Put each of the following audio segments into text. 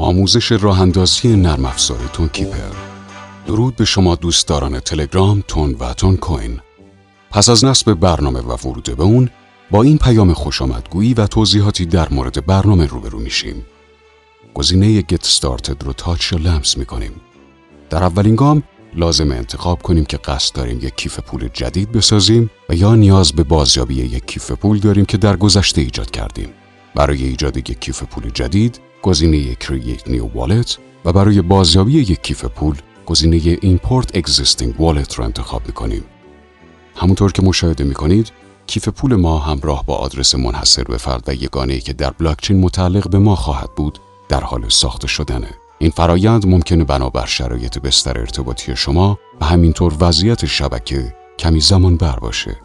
آموزش راه‌اندازی نرم افزار تون کیپر. درود به شما دوستداران تلگرام، تون و تون کوین. پس از نصب برنامه و ورود به اون، با این پیام خوشامدگویی و توضیحاتی در مورد برنامه روبرو میشیم. گزینه Get Started رو تاچ یا لمس میکنیم. در اولین گام لازم انتخاب کنیم که قصد داریم یک کیف پول جدید بسازیم و یا نیاز به بازیابی یک کیف پول داریم که در گذشته ایجاد کردیم. برای ایجاد یک کیف پول جدید، گزینه Create New Wallet و برای بازیابی یک کیف پول، گزینه Import Existing Wallet رو انتخاب می‌کنیم. همونطور که مشاهده می‌کنید، کیف پول ما همراه با آدرس منحصر به فرد و یگانه‌ای که در بلاکچین متعلق به ما خواهد بود، در حال ساخته شدنه. این فرایند ممکنه بنابر شرایط بستر ارتباطی شما و همینطور وضعیت شبکه کمی زمان بر باشه.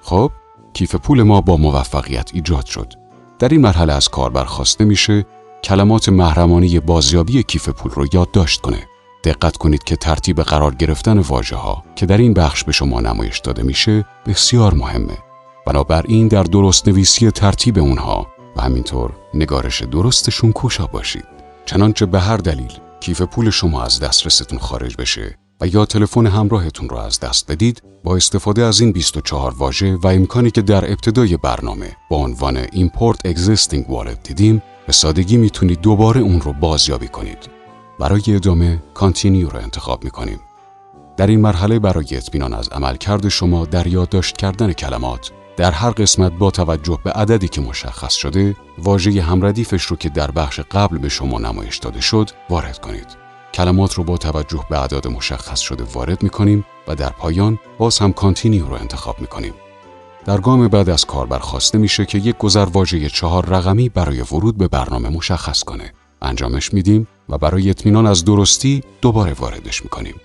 خب، کیف پول ما با موفقیت ایجاد شد. در این مرحله از کاربر خواسته میشه کلمات محرمانه بازیابی کیف پول رو یادداشت کنه. دقت کنید که ترتیب قرار گرفتن واژه‌ها که در این بخش به شما نمایش داده میشه بسیار مهمه. بنابراین در درست نویسی ترتیب اونها و همینطور نگارش درستشون کوشا باشید. چنانچه به هر دلیل کیف پول شما از دسترستون خارج بشه و یا تلفن همراهتون رو از دست بدید، با استفاده از این 24 واژه و امکانی که در ابتدای برنامه با عنوان Import Existing Wallet دیدیم، به سادگی میتونید دوباره اون رو بازیابی کنید. برای ادامه Continue رو انتخاب میکنیم. در این مرحله برای اطمینان از عملکرد شما در یادداشت کردن کلمات، در هر قسمت با توجه به عددی که مشخص شده، واژه همردیفش رو که در بخش قبل به شما نمایش داده شد، وارد کنید. کلمات رو با توجه به اعداد مشخص شده وارد میکنیم و در پایان باز هم Continue رو انتخاب میکنیم. در گام بعد از کاربر خواسته میشه که یک گذرواژه 4 رقمی برای ورود به برنامه مشخص کنه. انجامش میدیم و برای اطمینان از درستی دوباره واردش میکنیم.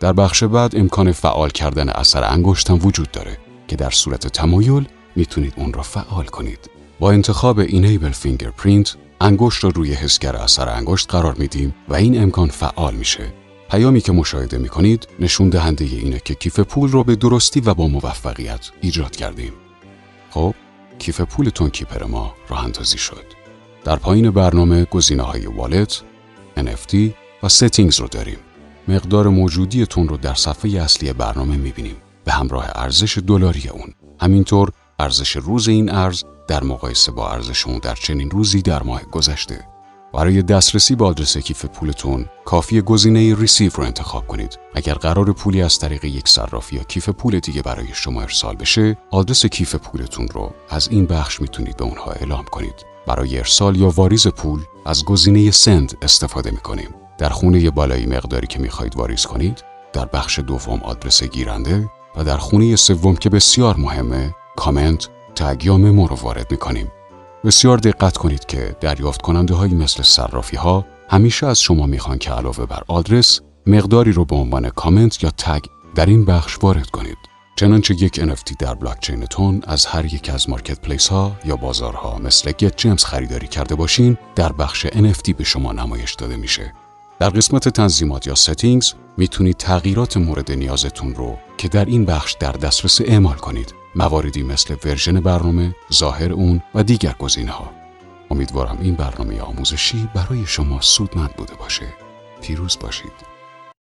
در بخش بعد امکان فعال کردن اثر انگشت هم وجود داره که در صورت تمایل میتونید اون را فعال کنید. با انتخاب Enable Fingerprint انگشت را روی حسگر اثر انگشت قرار میدیم و این امکان فعال میشه. پیامی که مشاهده میکنید نشون دهنده اینه که کیف پول رو به درستی و با موفقیت ایجاد کردیم. خب، کیف پول تون کیپر ما راه اندازی شد. در پایین برنامه گزینه‌های والت، NFT و Settings رو داریم. مقدار موجودی تون رو در صفحه اصلی برنامه میبینیم به همراه ارزش دلاری اون. همینطور ارزش روز این ارز در مقایسه با ارزش اون در چنین روزی در ماه گذشته. برای دسترسی به آدرس کیف پولتون کافیه گزینه ریسیو رو انتخاب کنید. اگر قرار پولی از طریق یک صراف یا کیف پول دیگه برای شما ارسال بشه، آدرس کیف پولتون رو از این بخش میتونید به اونها اعلام کنید. برای ارسال یا واریز پول از گزینه سند استفاده میکنیم. در خونه بالایی مقداری که میخواهید واریز کنید، در بخش دوم آدرس گیرنده و در خونه سوم که بسیار مهمه، کامنت، تگ یا ممو رو وارد میکنیم. بسیار دقت کنید که دریافت کننده هایی مثل صرافی ها همیشه از شما میخوان که علاوه بر آدرس مقداری رو به عنوان کامنت یا تگ در این بخش وارد کنید. چنانچه یک NFT در بلاکچین تون از هر یک از مارکت پلیس ها یا بازارها مثل Get Gems خریداری کرده باشین، در بخش NFT به شما نمایش داده میشه. در قسمت تنظیمات یا Settings میتونید تغییرات مورد نیازتون رو که در این بخش در دسترس اعمال کنید. مواردی مثل ورژن برنامه، ظاهر اون و دیگر گزینه‌ها. امیدوارم این برنامه آموزشی برای شما سودمند بوده باشه. پیروز باشید.